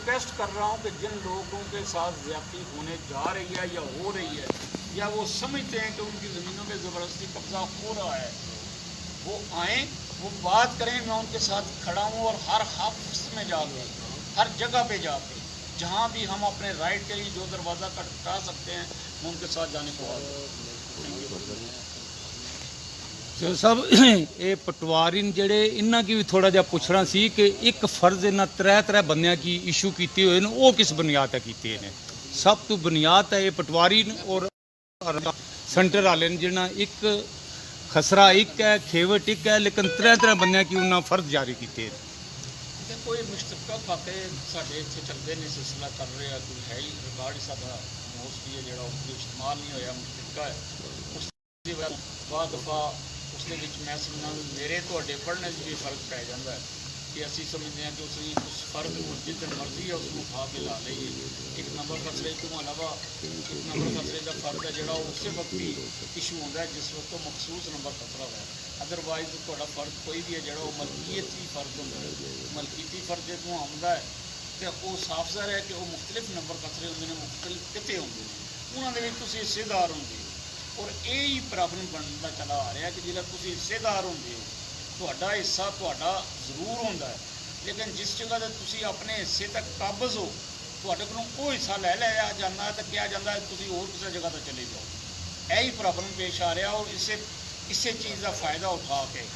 Request कर रहा हूँ कि जिन लोगों के साथ ज्यादती होने जा रही है या हो रही है, या वो समझते हैं कि उनकी ज़मीनों पे ज़बरदस्ती कब्जा हो रहा है, वो आएँ, वो बात करें। मैं उनके साथ खड़ा हूँ और हर हाफ़ में जाके, हर जगह पे जाके, जहाँ भी हम अपने राइट के लिए जो दरवाज़ा खटखटा सकते हैं, मैं उनके साथ जाने को चलो साहब, ये पटवारी ਜਿਹੜੇ ਇਹਨਾਂ की भी थोड़ा ਜਿਹਾ ਪੁੱਛਣਾ ਸੀ कि एक फर्ज ਇਹਨਾਂ त्रै ਬੰਦਿਆਂ की इशू ਕੀਤੇ ਹੋਏ ਨੇ, ਉਹ ਕਿਸ ਬੁਨਿਆਦ ਤੇ ਕੀਤੇ ਨੇ? ਸਭ ਤੋਂ ਬੁਨਿਆਦ ਹੈ ਇਹ ਪਟਵਾਰੀ और सेंटर वाले ने जिन्हें एक खसरा एक है, खेवट एक है, लेकिन त्रै ਬੰਦਿਆਂ की उन्होंने फर्ज जारी किए हैं। कोई मुश्तरका खाते साढ़े इतने चलते नहीं, सिलसिला कर रहे हैं, कोई है ही रिकॉर्ड ही सादा मोस्टली है जो इस्तेमाल नहीं होया, मुश्तरका है। उसकी बाद दफा उसके मैं समझना मेरे तो पढ़ने से भी फर्क पै जाता है कि असी समझते हैं कि उस फर्क को जिस दिन मर्जी है उसको खा के ला लीए। एक नंबर खसरे तो अलावा एक नंबर खसरे का फर्क है जो उस वक्त भी इशू होता है जिस वक्त तो मखसूस नंबर खसरा है। अदरवाइज तो फर्क कोई भी है जो मलकीयत ही फर्क होता है, मलकीती फर्क जो आता है तो वो साफ ज़ाहिर है कि वो मुख्तलिफ नंबर खसरे होंगे, मुख्तलिफ किते होंगे, उन्होंने हिस्सेदार होंगे। और यही प्रॉब्लम बनता चला आ रहा है कि जिला तुम हिस्सेदार होंगे हो, तो हिस्सा तो जरूर होता है, लेकिन जिस जगह से तुम अपने हिस्से तक काबज हो, तो वो हिस्सा लै लिया जाता है तो क्या जाता है तुम होर किसी जगह तक चले जाओ। यही प्रॉब्लम पेश आ रहा और इसे चीज़ का फायदा उठा के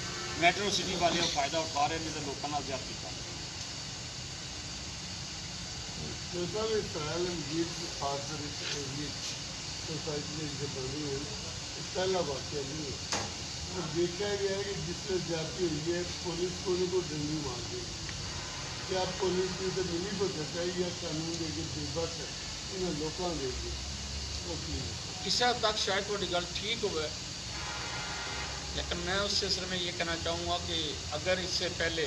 मैट्रो सिटी वाले फायदा उठा रहे हैं तो लोगों का ज्यादा कर पहला वाक्य नहीं है। और देखा गया है कि जिससे ज्यादती हुई है पुलिस को नहीं को डंडी मार दी। क्या पुलिस की तो मिली भगत है या कानून देगी बेबस है, इन्हें लोगों देगी किसी हद तक शायद थोड़ी गल ठीक हो, लेकिन मैं उस सिलसिले में ये कहना चाहूँगा कि अगर इससे पहले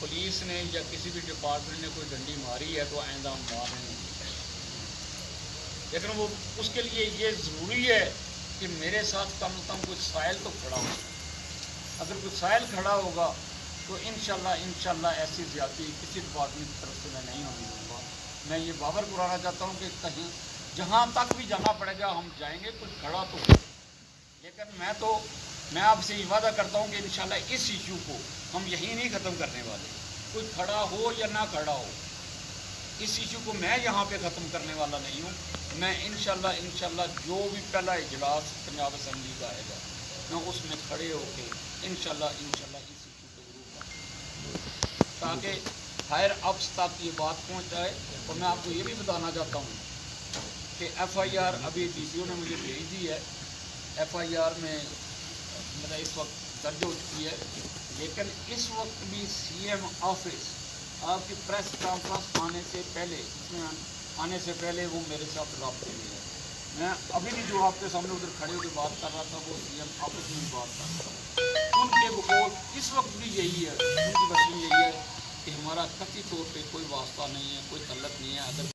पुलिस ने या किसी भी डिपार्टमेंट ने कोई डंडी मारी है तो आइंदा हम मार नहीं, लेकिन वो उसके लिए ये ज़रूरी है कि मेरे साथ कम से कम कुछ साइल तो खड़ा हो। अगर कुछ साइल खड़ा होगा तो इंशाल्लाह ऐसी ज़्यादती किसी डिपार्टमेंट की तरफ से मैं नहीं होने दूँगा। मैं ये बावर कराना चाहता हूँ कि कहीं जहाँ तक भी जाना पड़ेगा हम जाएंगे, कुछ खड़ा तो हो। लेकिन मैं आपसे ये वादा करता हूँ कि इंशाल्लाह इस इशू को हम यहीं नहीं ख़त्म करने वाले, कोई खड़ा हो या ना खड़ा हो, इस इशू को मैं यहाँ पे ख़त्म करने वाला नहीं हूँ। मैं इंशाल्लाह जो भी पहला इजलास पंजाब असम्बली का आएगा मैं उसमें खड़े होकर इंशाल्लाह इस इशू को जरूर ताकि हायर अप्स तक ये बात पहुँच जाए। और मैं आपको ये भी बताना चाहता हूँ कि FIR अभी DPO ने मुझे भेज दी है। FIR में मेरा इस वक्त दर्ज हो चुकी है, लेकिन इस वक्त भी CM ऑफिस आपकी प्रेस कॉन्फ्रेंस आने से पहले वो मेरे साथ रब्ते में है। मैं अभी भी जो आपके सामने उधर खड़े होकर बात कर रहा था वो CM ऑफिस में बात कर रहा था। उनके बकौल इस वक्त भी यही है, उनकी वजह यही है कि हमारा कथित तौर पे कोई वास्ता नहीं है, कोई तल्लक नहीं है। अगर